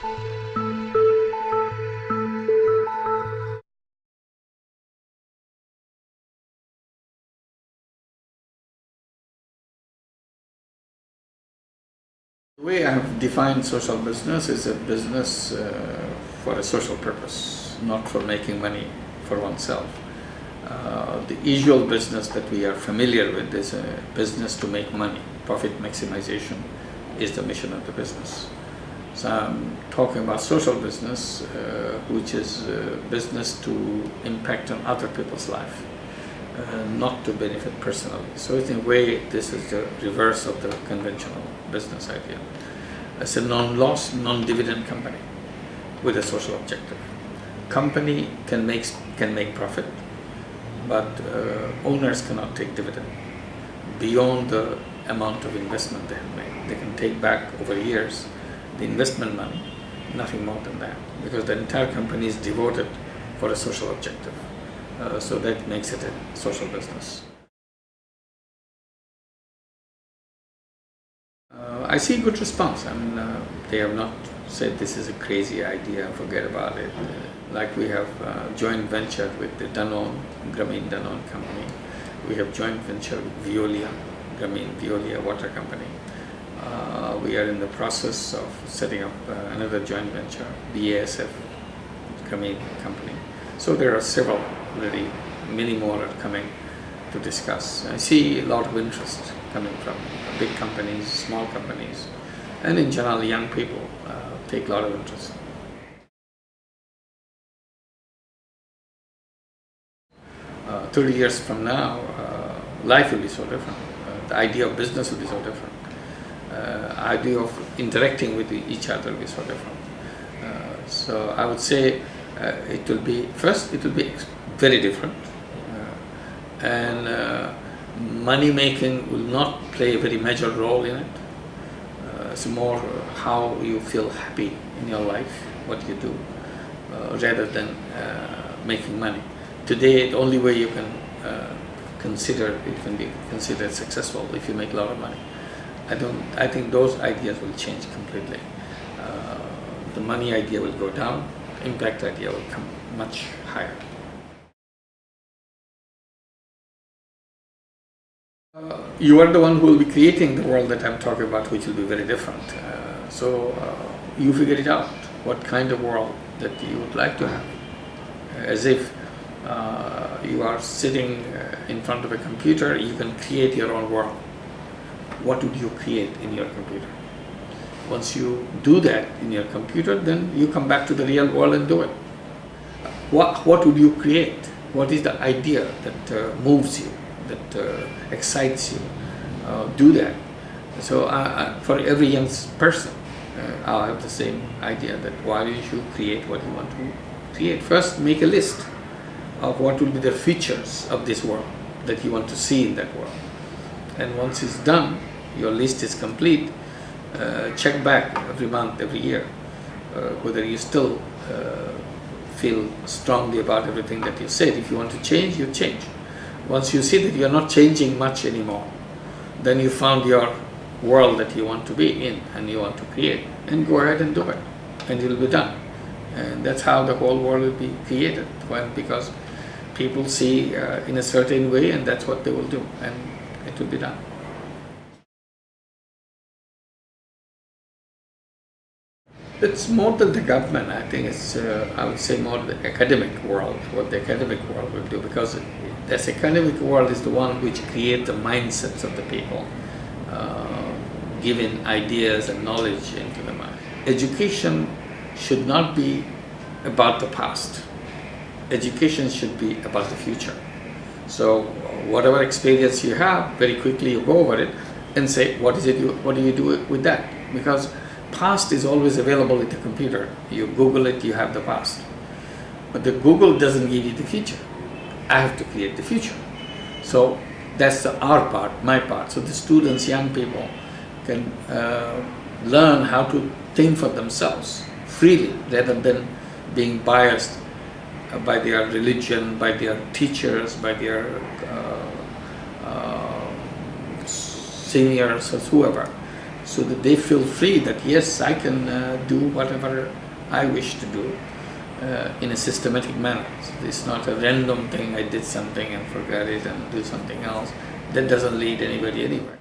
The way I have defined social business is a business for a social purpose, not for making money for oneself. The usual business that we are familiar with is a business to make money. Profit maximization is the mission of the business. So I'm talking about social business, which is business to impact on other people's life, not to benefit personally. So in a way, this is the reverse of the conventional business idea. It's a non-loss, non-dividend company with a social objective. Company can make profit, but owners cannot take dividend beyond the amount of investment they have made. They can take back over years the investment money, nothing more than that, because the entire company is devoted for a social objective. So that makes it a social business. I see good response. I mean, they have not said this is a crazy idea, forget about it. Like we have joint venture with the Danone, Grameen Danone company. We have joint venture with Veolia, Grameen Veolia water company. We are in the process of setting up another joint venture, BASF, Grameen company. So there are several, really, many more are coming to discuss. I see a lot of interest coming from big companies, small companies, and in general, young people take a lot of interest. Uh, 30 years from now, life will be so different. The idea of business will be so different. Idea of interacting with each other will be so different. So I would say it will be very different, and money making will not play a very major role in it. It's more how you feel happy in your life, what you do, rather than making money. Today, the only way you can be considered successful if you make a lot of money. I think those ideas will change completely. The money idea will go down, impact idea will come much higher. You are the one who will be creating the world that I'm talking about, which will be very different. So you figure it out, what kind of world that you would like to have. As if you are sitting in front of a computer, you can create your own world. What would you create in your computer? Once you do that in your computer, then you come back to the real world and do it. What would you create? What is the idea that moves you, that excites you? Do that. So for every young person, I'll have the same idea that why you should create what you want to create. First, make a list of what will be the features of this world that you want to see in that world. And once it's done, your list is complete, check back every month, every year, whether you still feel strongly about everything that you said. If you want to change, you change. Once you see that you're not changing much anymore, then you found your world that you want to be in and you want to create, and go ahead and do it, and it'll be done. And that's how the whole world will be created, because people see in a certain way, and that's what they will do, and it will be done. It's more than the government. I think it's, I would say, more the academic world, what the academic world will do, because this academic world is the one which creates the mindsets of the people, giving ideas and knowledge into the mind. Education should not be about the past. Education should be about the future. So whatever experience you have, very quickly you go over it and say, what do you do with that? Because past is always available in the computer. You Google it, you have the past. But the Google doesn't give you the future. I have to create the future. So that's our part, my part. So the students, young people, can learn how to think for themselves freely, rather than being biased by their religion, by their teachers, by their seniors, or whoever. so that they feel free that yes, I can do whatever I wish to do in a systematic manner. So it's not a random thing, I did something and forgot it and do something else. That doesn't lead anybody anywhere.